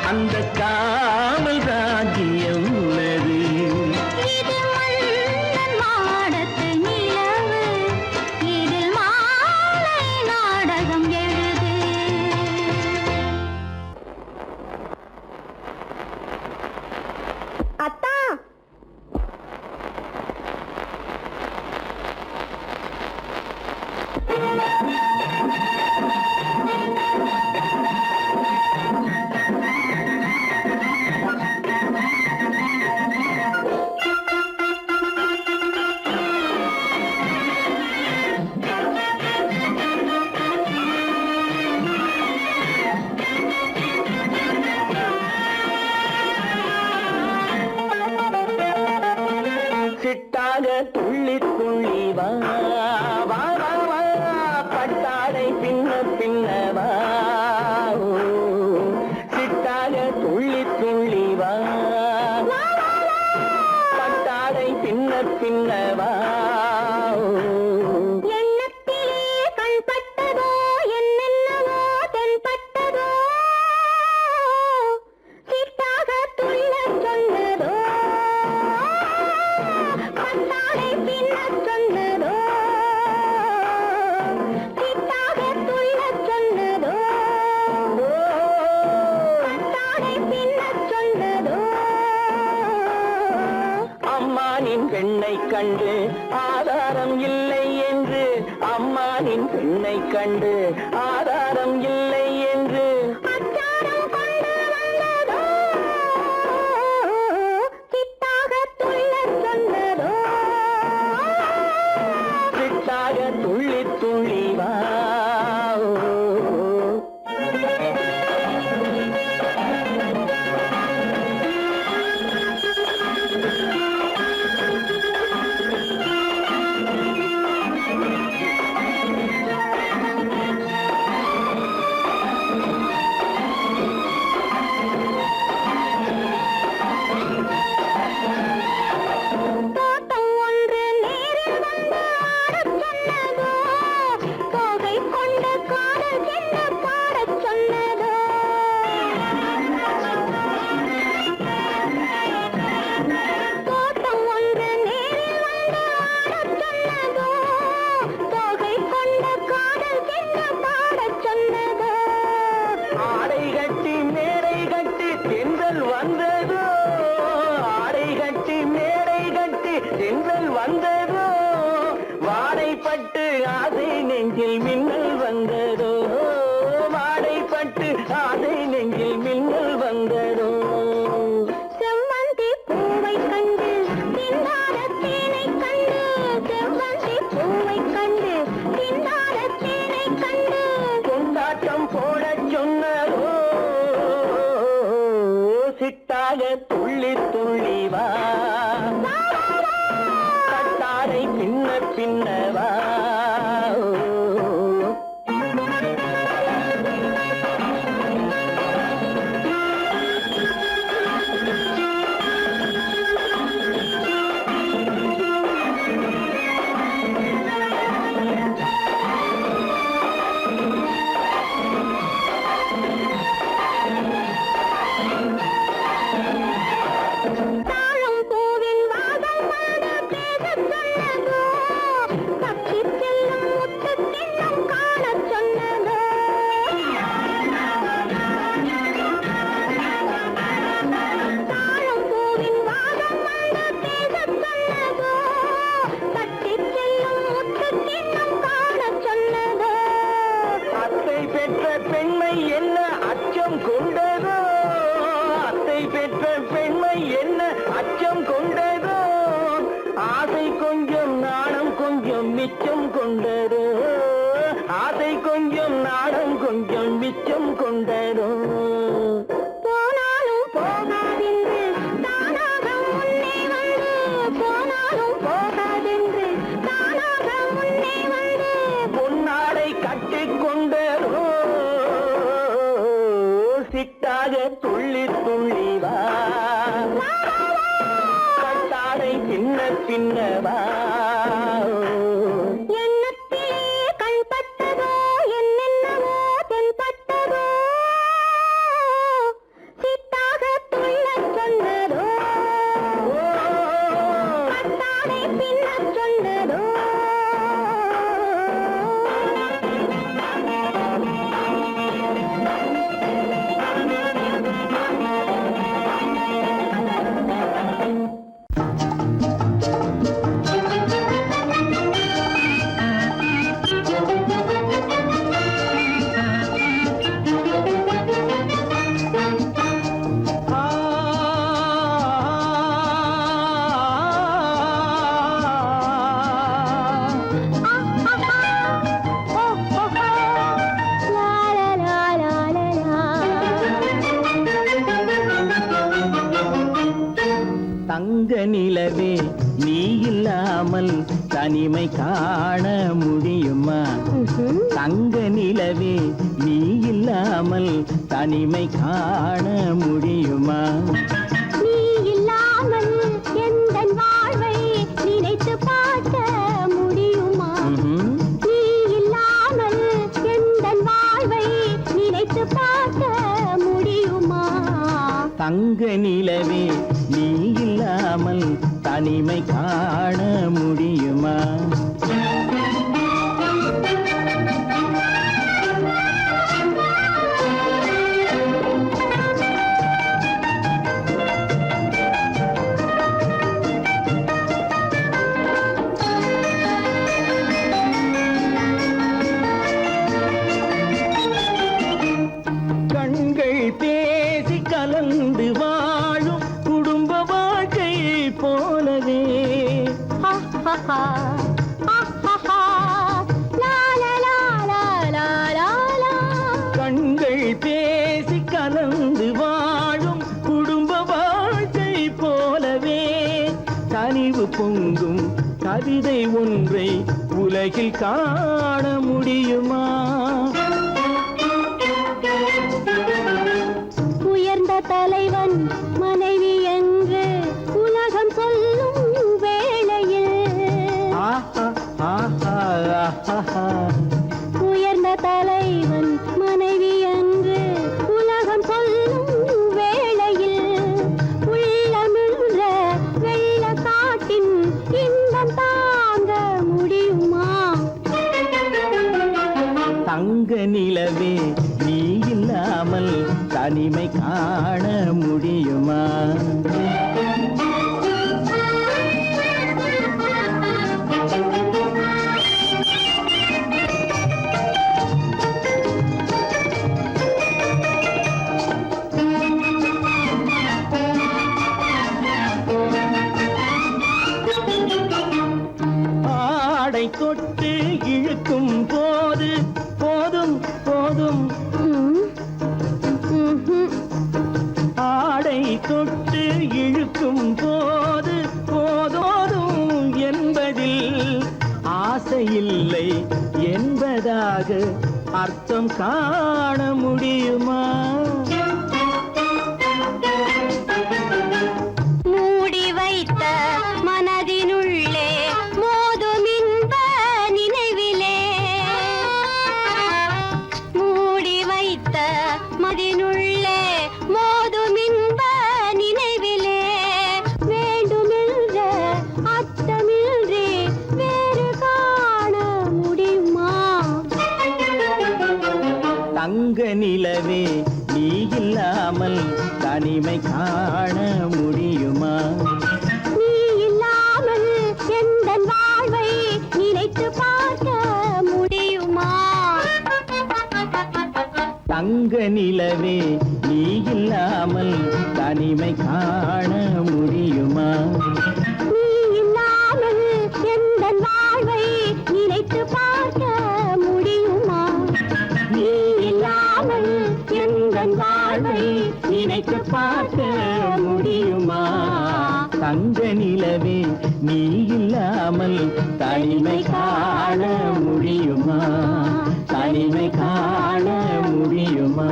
அந்த காவல் ராஜ்யம் உள்ளது இது மன்னன் மாடத்து நிலவு இதில் மாலை நாடகம் எழுது அத்தா சிட்டாக துள்ளி துள்ளி வா வா வா வா பட்டாடை பின்ன பின்ன வா ஓ, சிட்டாக துள்ளி துள்ளி வா பட்டாடை பின்ன பின்ன வா ஓ. எண்ணத்திலே கண்பட்டதோ என்னென்னவோ தென்பட்டதோ சிட்டாக துள்ளச் சொன்னதோ பட்டாடை பின்னச் சொன்னதோ சிட்டாக துள்ளச் சொன்னதோ பட்டாடை பின்னச் சொன்னதோ அம்மானின் பெண்ணை கண்டு ஆதாரம் இல்லை என்று அம்மானின் பெண்ணை கண்டு ஆதாரம் இல்லை என்று அச்சாரம் கொண்டு வந்த தென்றல் வந்ததோ ஆடை கட்டி மேடை கட்டி தென்றல் வந்ததோ வாடைப்பட்டு ஆசை நெஞ்சில் மின்னல் வந்ததோ வாடைப்பட்டு ஆசை நெஞ்சில் மின்னல் வந்ததோ செவ்வந்தி பூவை கண்டு திண்டாட தேனை கண்டு செவ்வந்தி பூவை கண்டு திண்டாட தேனை கண்டு கொண்டாட்டம் போடச் சொன்னதோ சிட்டாக துள்ளி துள்ளி வா கட்டாரை பின்ன பின்னவா தாழம் பூவின் வாசம் வந்து பேசச் சொன்னதோ தப்பிச் செல்லும் முத்துக்கிண்ணம் காணச் சொன்னதோ தாழம் பூவின் வாசம் வந்து பேசச் சொன்னதோ தப்பிச் செல்லும் முத்துக்கிண்ணம் காணச் சொன்னதோ அத்தை பெற்ற பெண்மை என்ன அச்சம் கொண்டதோ அத்தை பெற்ற பெண்மை என்ன அச்சம் கொண்டதோ ஆசை கொஞ்சம் நாணம் கொஞ்சம் மிச்சம் கொண்டதோ ஆசை கொஞ்சம் நாணம் கொஞ்சம் மிச்சம் கொண்டதோ போனாலும் போகாதென்று தானாக முன்னே வந்து போனாலும் போகாதென்று தானாக முன்னே வந்து பொன்னாடை கட்டிக்கொண்டதோ சிட்டாக துள்ளி துள்ளி வா கட்டாடை பின்ன பின்னவா எண்ணத்திலே கண்பட்டதோ என்னென்னவோ தென்பட்டதோ சிட்டாக துள்ளச் சொன்னதோ கட்டாடை பின்னச் சொன்னதோ தங்க நிலவே நீ இல்லாமல் தனிமை காண முடியுமா தங்க நிலவே நீ இல்லாமல் தனிமை காண முடியுமா நீ இல்லாமல் எந்தன் வாழ்வை நினைத்து பார்க்க முடியுமா நீ இல்லாமல் எந்தன் வாழ்வை நினைத்து பார்க்க முடியுமா தங்க நிலவே நீ இல்லாமல் தனிமை காண முடியுமா கண்கள் பேசி கலந்து வாழும் குடும்ப வாழ்க்கை போலவே கண்கள் பேசி கலந்து வாழும் குடும்ப வாழ்க்கை போலவே கனிவு பொங்கும் கவிதை ஒன்றை உலகில் காண முடியுமா உயர்ந்த தலைவன் மனைவி என்று உலகம் சொல்லும் வேளையில் உயர்ந்த தலைவன் மனைவி என்று உலகம் சொல்லும் வேளையில் உள்ளமிழ்ற வெள்ள காட்டின் இன்பம் தாங்க முடியுமா தங்க நிலவே நீ இல்லாமல் தனிமை காண முடியும் தொட்டு இழுக்கும் போது போதோதும் என்பதில் ஆசையில்லை என்பதாக அர்த்தம் காண முடியுமா? மூடி வைத்த மனதினுள்ளே மோதும் இன்ப நினைவிலே, மூடி வைத்த மனதினுள்ளே மோதும் இன்ப நினைவிலே, வேண்டுமென்ற அர்த்தமின்றி வேறு காண முடியுமா? தங்க நிலவே நீ இல்லாமல் தனிமை காண முடியுமா? நீ இல்லாமல் எந்தன் வாழ்வை நினைத்து பார்க்க முடியுமா? தங்க நிலவே நீ இல்லாமல் தனிமை காண முடியுமா? நீ இல்லாமல் எந்தன் வாழ்வை நினைத்து பார்க்க முடியுமா? நீ இல்லாமல் எந்தன் வாழ்வை நினைத்து பார்க்க முடியுமா? தங்க நிலவே நீ இல்லாமல் தனிமை காண முடியுமா? தனிமை காண முடியுமா?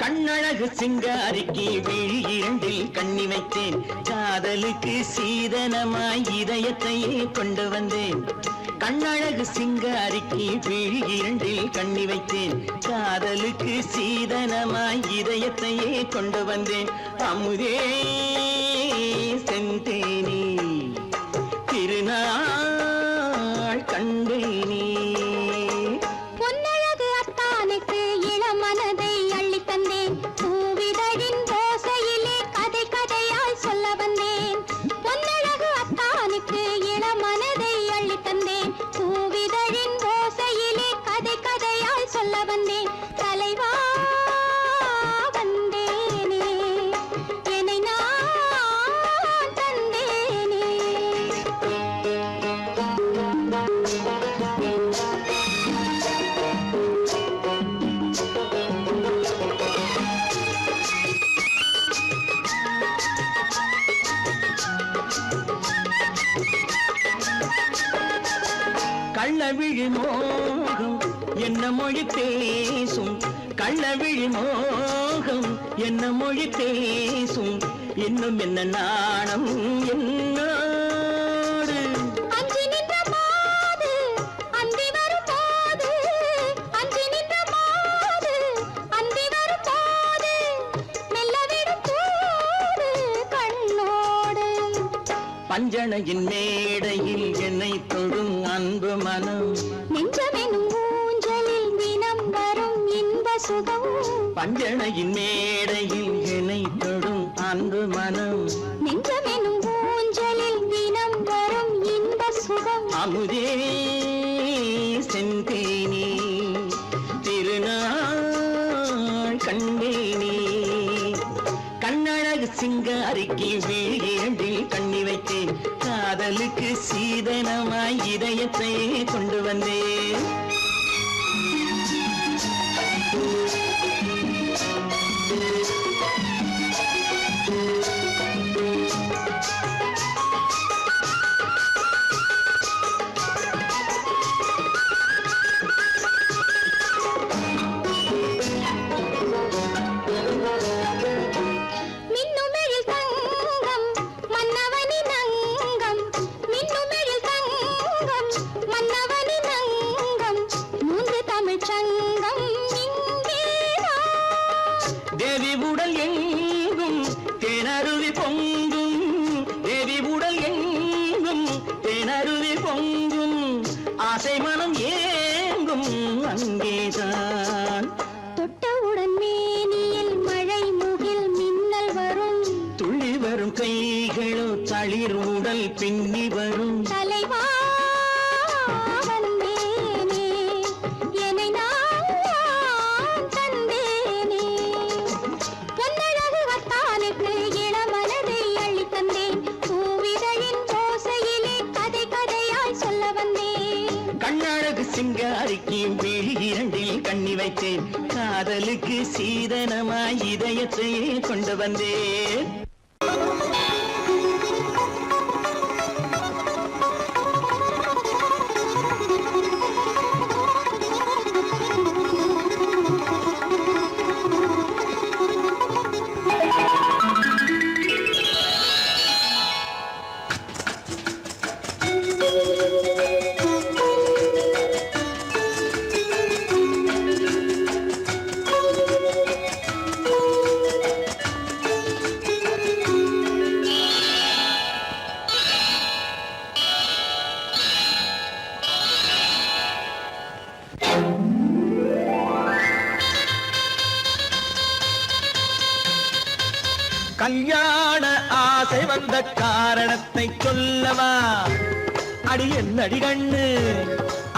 கண்ணழகு சிங்காரிக்கு விழி இரண்டில் கண்ணி வைத்தேன், காதலுக்கு சீதனமாய் இதயத்தையே கொண்டு வந்தேன். கண்ணழகு சிங்காரிக்கு விழி இரண்டில் கண்ணி வைத்தேன், காதலுக்கு சீதனமாய் இதயத்தையே கொண்டு வந்தேன். அமுதே செந்தேனே திருநாள் கண்டேனே. பொன்னழகு அத்தானுக்கு இளமனதை அள்ளித் தந்தேன், பூவிதழின் ஓசையிலே கதை கதையாய் சொல்ல வந்தேன். பொன்னழகு அத்தானுக்கு இளமனதை அள்ளித் தந்தேன், பூவிதழின் ஓசையிலே கதை கதையாய் சொல்ல வந்தேன். தலைவா வந்தேனே, என்னை நான் தந்தேனே. கள்ளவிழி மோகம் என்ன மொழி பேசும், கள்ளவிழி மோகம் என்ன மொழி பேசும், இன்னும் என்ன நாணம் என்னோடு. அஞ்சி நின்ற மாது அந்தி வரும் போது, அஞ்சி நின்ற மாது அந்தி வரும் போது, மெல்ல விடும் போது கண்ணோடு. பஞ்சணையின் மேடையில் என்னை தொடும் அன்பு மனம், நெஞ்சமெனும் ஊஞ்சலில் தினம் வரும் இன்ப சுகம். பஞ்சணையின் மேடையில் என்னை தொடும் அன்பு மனம், நெஞ்சமெனும் ஊஞ்சலில் தினம் வரும் இன்ப சுகம். அமுதே செந்தேனே திருநாள் கண்டேனே. கண்ணழகு சிங்காரிக்கு விழி இரண்டில் கண்ணி வைத்தேன், காதலுக்கு சீதனமாய் இதயத்தையே கொண்டு வந்தேன். மின்னுமெழில் தங்கம் மன்னவனின் அங்கம், மின்னுமெழில் தங்கம் மன்னவனின் அங்கம், மூன்று தமிழ்ச் சங்கம் இங்கே ஆசை மனம் ஏங்கும் அங்கேதான். தொட்டவுடன் மேனியில் மழை முகில் மின்னல் வரும், துள்ளி வரும் கைகளோ தளிர் உடல் பின்னி வரும். தலைவா வந்தேனே, என்னை நான் தந்தேனே, பொன்னழகு வத்தானுக்கு இளமனதை அள்ளி தந்தேன், பூவிதழின் ஓசையிலே கதை கதையாய் சொல்ல வந்தேன். கண்ணழகு சிங்காரிக்கு விழி இரண்டில் கண்ணி வைத்தேன், காதலுக்கு சீதனமாய் இதயத்தையே கொண்டு வந்தேன். கல்யாண ஆசை வந்த காரணத்தை சொல்லவா? அடி என்னடி கண்ணு,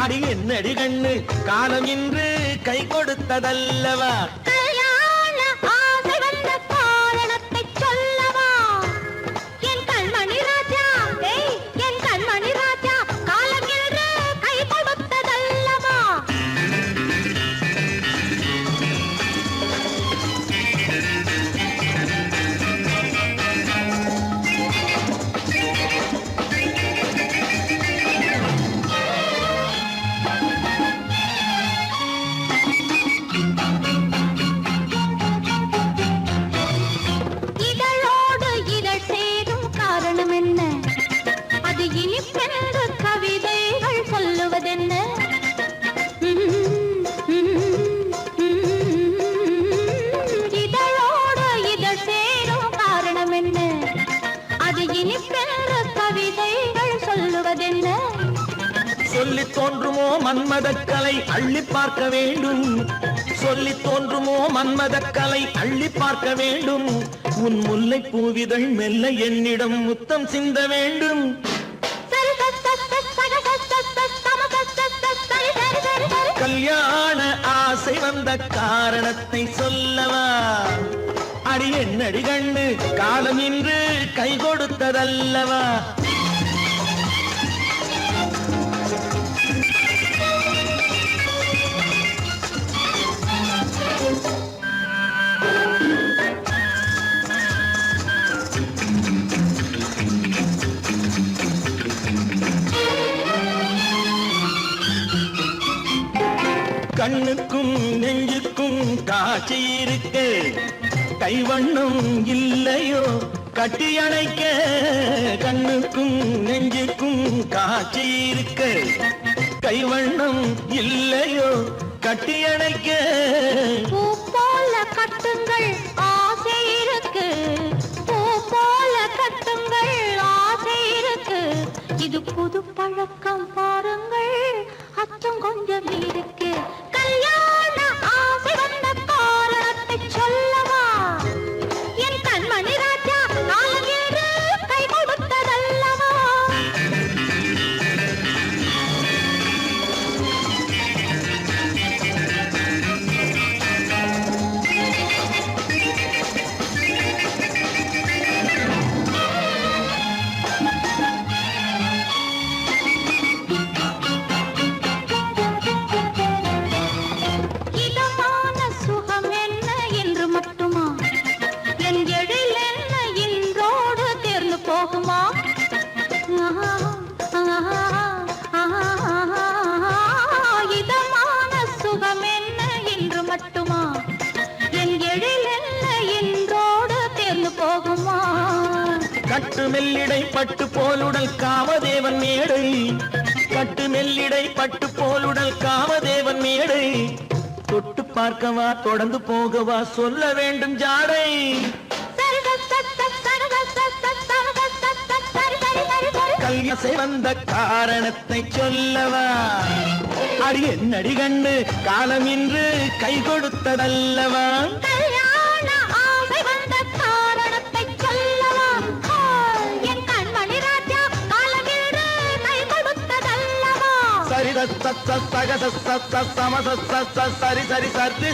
அடி என்னடி கண்ணு, காலம் இன்று கை கொடுத்ததல்லவா? கல்யாண ஆசை வந்த காரணத்தை சொல்லவா? என் கண்மணி ராஜா, என் கண்மணி ராஜா, காலம் என்று கை கொடுத்ததல்லவா? இதழோடு இதழ் சேரும் காரணம் என்ன? அது இனிப்பென்று கவிதைகள் சொல்லுவதென்ன? இதழோடு இதழ் சேரும் காரணம் என்ன? அது இனிப்பென்று கவிதைகள் சொல்லுவதென்ன? சொல்லி தோன்றுமோ மன்மதக்கலை அள்ளி பார்க்க வேண்டும், சொல்லி தோன்றுமோ மன்மதக்கலை அள்ளி பார்க்க வேண்டும். உன் முல்லை பூவிதழ் மெல்ல என்னிடம் முத்தம் சிந்த வேண்டும். கல்யாண ஆசை வந்த காரணத்தை சொல்லவா? அடி என்னடி கண்ணு, காலம் இன்று கை கொடுத்ததல்லவா? கண்ணுக்கும் நெஞ்சுக்கும் காட்சி இருக்க, கைவண்ணம் இல்லையோ கட்டி அணைக்க? கண்ணுக்கும் நெஞ்சுக்கும் காட்சி இருக்க, கைவண்ணம் இல்லையோ கட்டி அணைக்க? பூ போல கட்டுங்கள் ஆசை இருக்கு, பூ போல கட்டுங்கள் ஆசை இருக்கு, இது புது பழக்கம் பாருங்கள் அச்சம் கொஞ்சம் இருக்கு. கல்யாண ஆசை வந்த காரணத்தை சொல்லவா? என் கண்மணி ராஜா, காலம் என்று கை கொடுத்ததல்லவா? இதமான சுகம் என்ன என்று மட்டுமா? என் எழில் என்ன இன்றோடு தேர்ந்து போகுமா? இதமான சுகம் என்ன என்று மட்டுமா? என் எழில் என்ன இன்றோடு தேர்ந்து போகுமா? கட்டு மெல்லிடை பட்டு போலுடல் காமதேவன் மேடை, கட்டு மெல்லிடை பட்டு போலுடல் காமதேவன் மேடை. தொட்டு பார்க்கவா தொடர்ந்து போகவா சொல்ல வேண்டும் ஜாடை. கல்யாசை வந்த காரணத்தை சொல்லவா அடி என்னடி கண்டு காலம் இன்று கை கொடுத்ததல்லவா கல்யாண ஆசை வந்த காரணத்தை சொல்லவா என் கண்மணி ராஜா காலமில்லை கை கொடுத்ததல்லவா சரி சக சம சரி சரி சரி